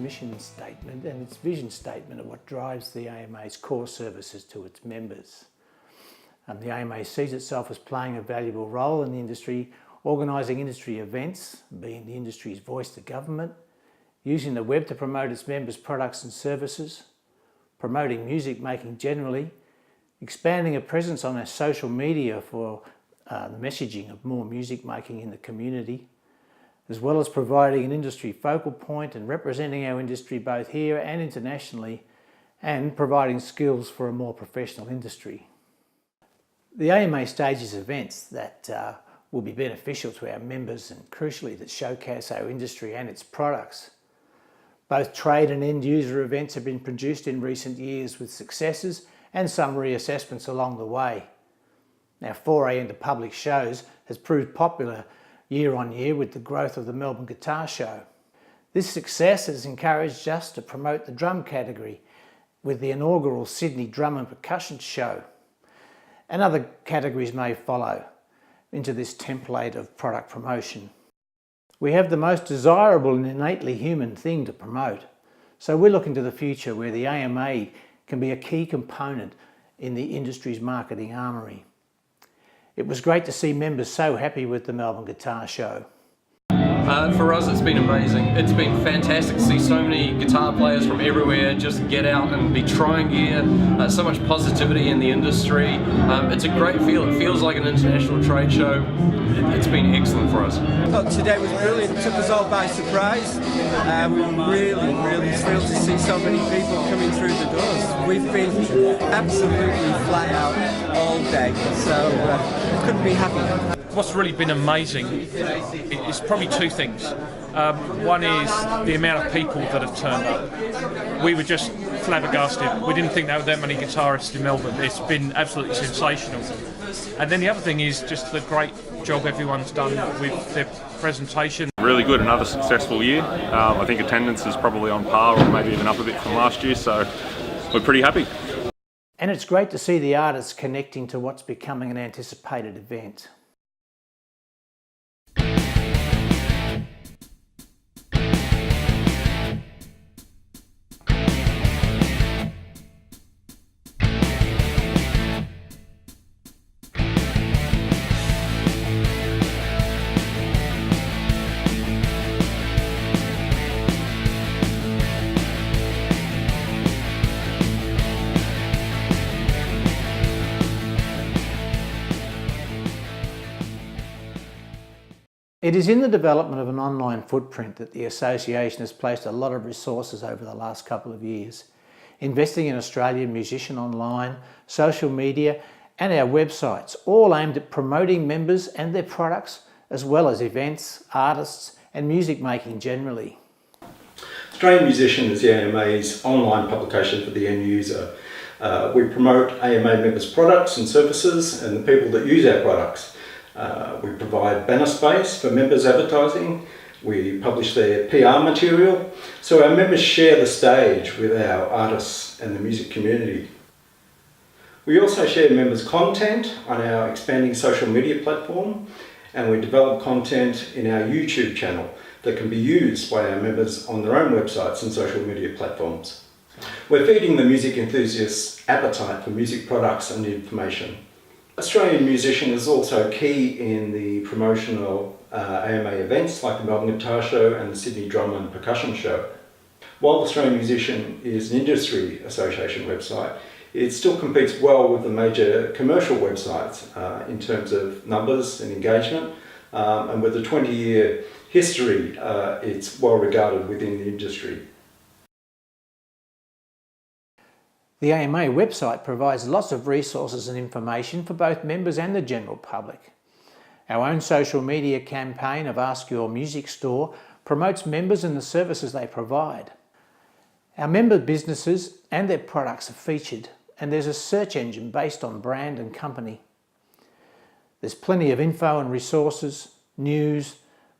mission statement and its vision statement of what drives the AMA's core services to its members. The AMA sees itself as playing a valuable role in the industry, organising industry events, being the industry's voice to government, using the web to promote its members' products and services, promoting music making generally, expanding a presence on our social media for the messaging of more music making in the community, as well as providing an industry focal point and representing our industry both here and internationally, and providing skills for a more professional industry. The AMA stages events that will be beneficial to our members and crucially that showcase our industry and its products. Both trade and end user events have been produced in recent years with successes and some reassessments along the way. Our foray into public shows has proved popular year on year with the growth of the Melbourne Guitar Show. This success has encouraged us to promote the drum category with the inaugural Sydney Drum and Percussion Show. And other categories may follow into this template of product promotion. We have the most desirable and innately human thing to promote. So we're looking to the future where the AMA can be a key component in the industry's marketing armoury. It was great to see members so happy with the Melbourne Guitar Show. For us, it's been amazing. It's been fantastic to see so many guitar players from everywhere just get out and be trying gear. So much positivity in the industry. It's a great feel. It feels like an international trade show. It's been excellent for us. Well, today was brilliant. It took us all by surprise. We were really thrilled to see so many people coming through the doors. We've been absolutely flat out all day, so couldn't be happier. What's really been amazing is probably two things. One is the amount of people that have turned up. We were just flabbergasted. We didn't think there were that many guitarists in Melbourne. It's been absolutely sensational. And then the other thing is just the great job everyone's done with their presentation. Really good, another successful year. I think attendance is probably on par or maybe even up a bit from last year, so we're pretty happy. And it's great to see the artists connecting to what's becoming an anticipated event. It is in the development of an online footprint that the Association has placed a lot of resources over the last couple of years, investing in Australian Musician Online, social media and our websites, all aimed at promoting members and their products, as well as events, artists and music making generally. Australian Musician is the AMA's online publication for the end user. We promote AMA members' products and services and the people that use our products. We provide banner space for members' advertising. We publish their PR material, so our members share the stage with our artists and the music community. We also share members' content on our expanding social media platform, and we develop content in our YouTube channel that can be used by our members on their own websites and social media platforms. We're feeding the music enthusiasts' appetite for music products and information. Australian Musician is also key in the promotion of AMA events like the Melbourne Guitar Show and the Sydney Drum and Percussion Show. While Australian Musician is an industry association website, it still competes well with the major commercial websites in terms of numbers and engagement, and with a 20-year history, it's well regarded within the industry. The AMA website provides lots of resources and information for both members and the general public. Our own social media campaign of Ask Your Music Store promotes members and the services they provide. Our member businesses and their products are featured, and there's a search engine based on brand and company. There's plenty of info and resources, news,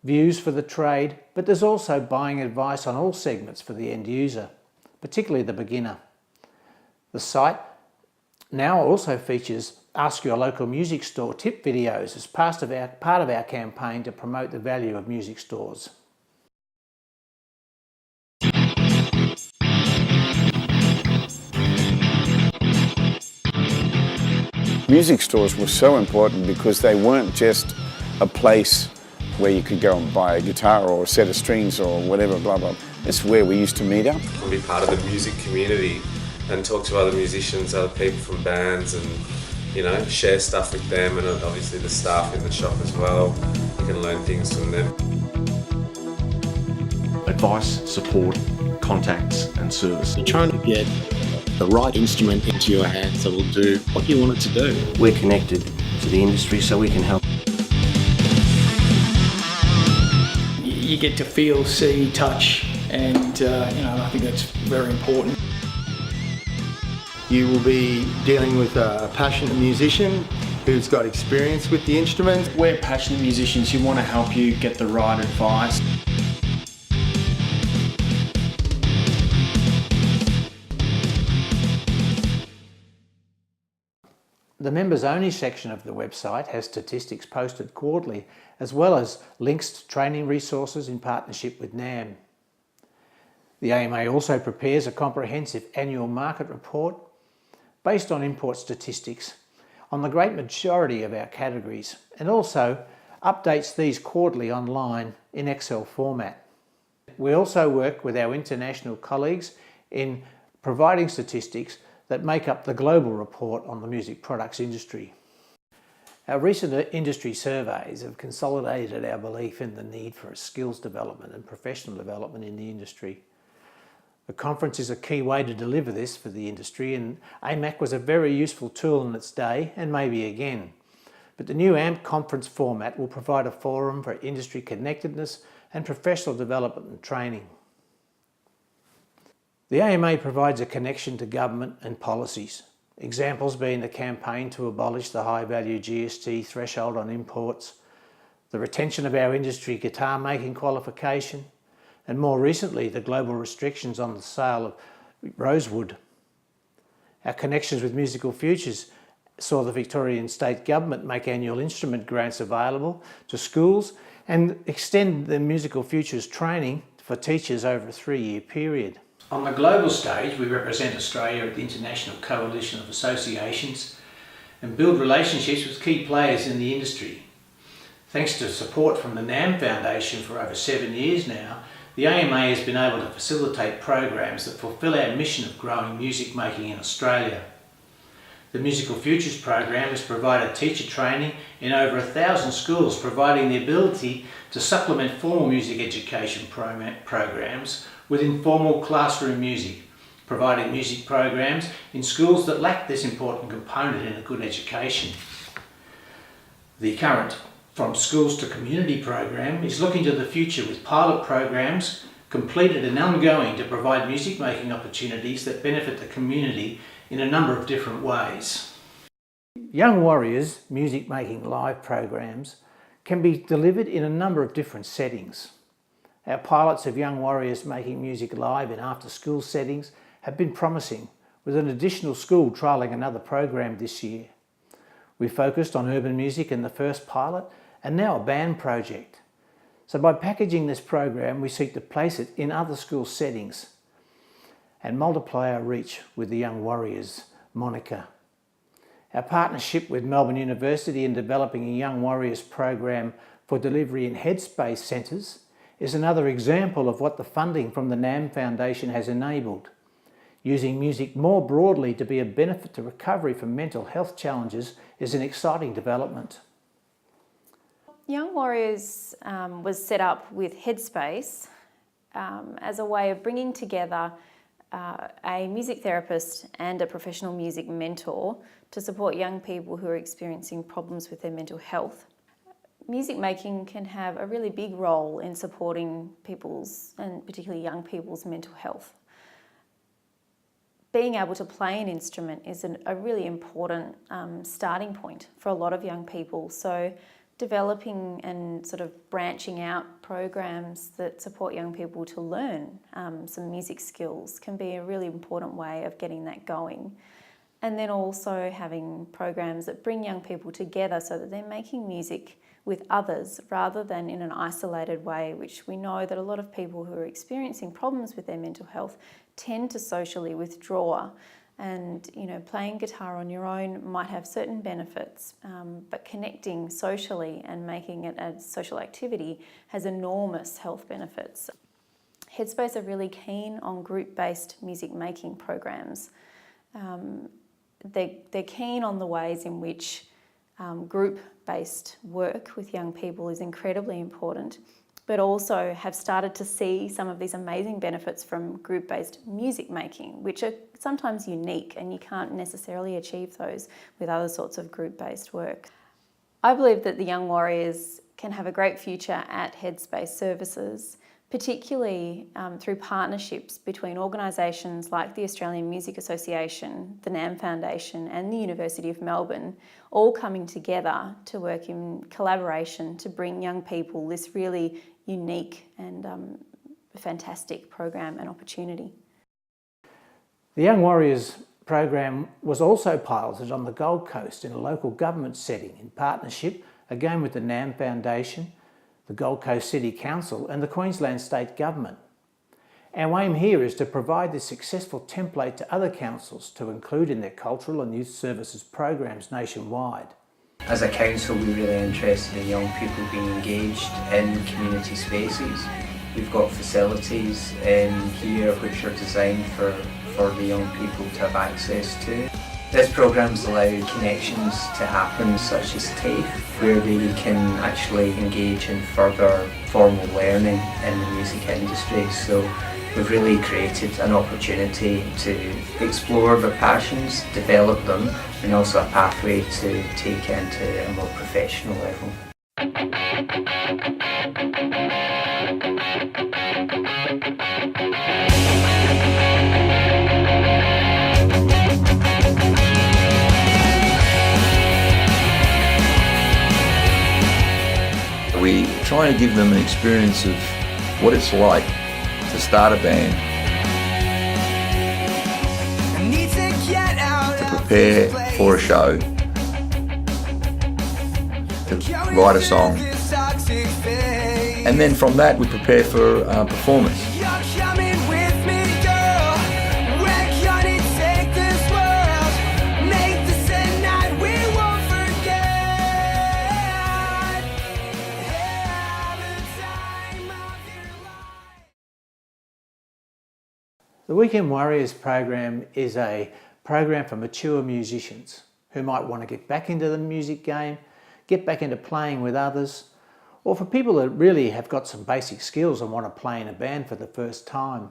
views for the trade, but there's also buying advice on all segments for the end user, particularly the beginner. The site now also features Ask Your Local Music Store tip videos as part of our campaign to promote the value of music stores. Music stores were so important because they weren't just a place where you could go and buy a guitar or a set of strings or whatever, blah, blah. It's where we used to meet up. And be part of the music community and talk to other musicians, other people from bands, and you know, share stuff with them, and obviously the staff in the shop as well. You can learn things from them. Advice, support, contacts and service. You're trying to get the right instrument into your hands that will do what you want it to do. We're connected to the industry so we can help. You get to feel, see, touch, and I think that's very important. You will be dealing with a passionate musician who's got experience with the instruments. We're passionate musicians who want to help you get the right advice. The members only section of the website has statistics posted quarterly, as well as links to training resources in partnership with NAM. The AMA also prepares a comprehensive annual market report based on import statistics on the great majority of our categories, and also updates these quarterly online in Excel format. We also work with our international colleagues in providing statistics that make up the global report on the music products industry. Our recent industry surveys have consolidated our belief in the need for skills development and professional development in the industry. The conference is a key way to deliver this for the industry, and AMAC was a very useful tool in its day and maybe again. But the new AMP conference format will provide a forum for industry connectedness and professional development and training. The AMA provides a connection to government and policies, examples being the campaign to abolish the high-value GST threshold on imports, the retention of our industry guitar making qualification, and more recently the global restrictions on the sale of rosewood. Our connections with Musical Futures saw the Victorian State Government make annual instrument grants available to schools and extend the Musical Futures training for teachers over a 3-year period. On the global stage, we represent Australia at the International Coalition of Associations and build relationships with key players in the industry. Thanks to support from the NAM Foundation for over 7 years now, the AMA has been able to facilitate programs that fulfil our mission of growing music making in Australia. The Musical Futures program has provided teacher training in over 1,000 schools, providing the ability to supplement formal music education programs with informal classroom music, providing music programs in schools that lack this important component in a good education. The current From Schools to Community program is looking to the future with pilot programs completed and ongoing to provide music making opportunities that benefit the community in a number of different ways. Young Warriors music making live programs can be delivered in a number of different settings. Our pilots of Young Warriors making music live in after-school settings have been promising, with an additional school trialling another program this year. We focused on urban music in the first pilot and now a band project. So by packaging this program, we seek to place it in other school settings and multiply our reach with the Young Warriors moniker. Our partnership with Melbourne University in developing a Young Warriors program for delivery in headspace centres is another example of what the funding from the NAM Foundation has enabled. Using music more broadly to be a benefit to recovery from mental health challenges is an exciting development. Young Warriors was set up with Headspace as a way of bringing together a music therapist and a professional music mentor to support young people who are experiencing problems with their mental health. Music making can have a really big role in supporting people's, and particularly young people's, mental health. Being able to play an instrument is a really important starting point for a lot of young people. So developing and sort of branching out programs that support young people to learn some music skills can be a really important way of getting that going. And then also having programs that bring young people together so that they're making music with others rather than in an isolated way, which we know that a lot of people who are experiencing problems with their mental health tend to socially withdraw And playing guitar on your own might have certain benefits, but connecting socially and making it a social activity has enormous health benefits. Headspace are really keen on group-based music making programs. They're keen on the ways in which group-based work with young people is incredibly important, but also have started to see some of these amazing benefits from group-based music making, which are sometimes unique, and you can't necessarily achieve those with other sorts of group-based work. I believe that the young warriors can have a great future at Headspace Services, particularly through partnerships between organisations like the Australian Music Association, the NAM Foundation and the University of Melbourne, all coming together to work in collaboration to bring young people this really unique and fantastic program and opportunity. The Young Warriors program was also piloted on the Gold Coast in a local government setting in partnership, again with the NAM Foundation, the Gold Coast City Council and the Queensland State Government. Our aim here is to provide this successful template to other councils to include in their cultural and youth services programs nationwide. As a council, we're really interested in young people being engaged in community spaces. We've got facilities here which are designed for the young people to have access to. This program's allowed connections to happen, such as TAFE, where they can actually engage in further formal learning in the music industry. So we've really created an opportunity to explore their passions, develop them, and also a pathway to take into a more professional level. We try to give them an experience of what it's like to start a band, to prepare for a show, to write a song, and then from that we prepare for performance. The Weekend Warriors program is a program for mature musicians who might want to get back into the music game, get back into playing with others, or for people that really have got some basic skills and want to play in a band for the first time.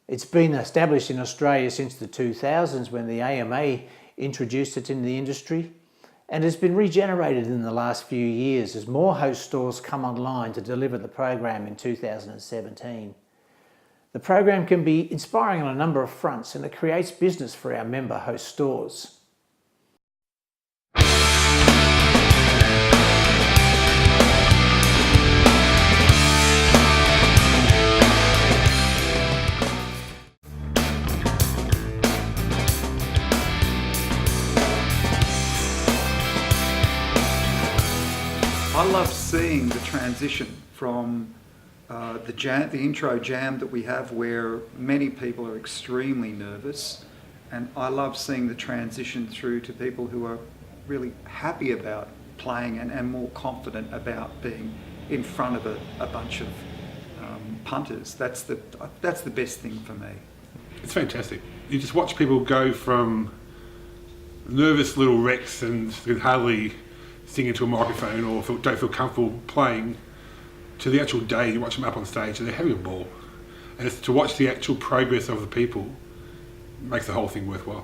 It's been established in Australia since the 2000s when the AMA introduced it in the industry, and it's been regenerated in the last few years as more host stores come online to deliver the program in 2017. The program can be inspiring on a number of fronts, and it creates business for our member host stores. I love seeing the transition from the intro jam that we have, where many people are extremely nervous, and I love seeing the transition through to people who are really happy about playing and more confident about being in front of a bunch of punters. That's the best thing for me. It's fantastic. You just watch people go from nervous little wrecks and can hardly sing into a microphone or don't feel comfortable playing, to the actual day you watch them up on stage and they're having a ball. And it's to watch the actual progress of the people makes the whole thing worthwhile.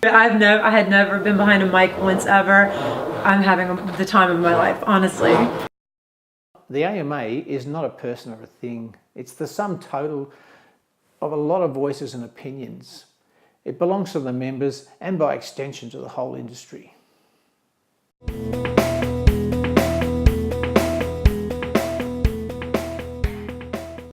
I had never been behind a mic once ever. I'm having the time of my life, honestly. The AMA is not a person or a thing. It's the sum total of a lot of voices and opinions. It belongs to the members and by extension to the whole industry.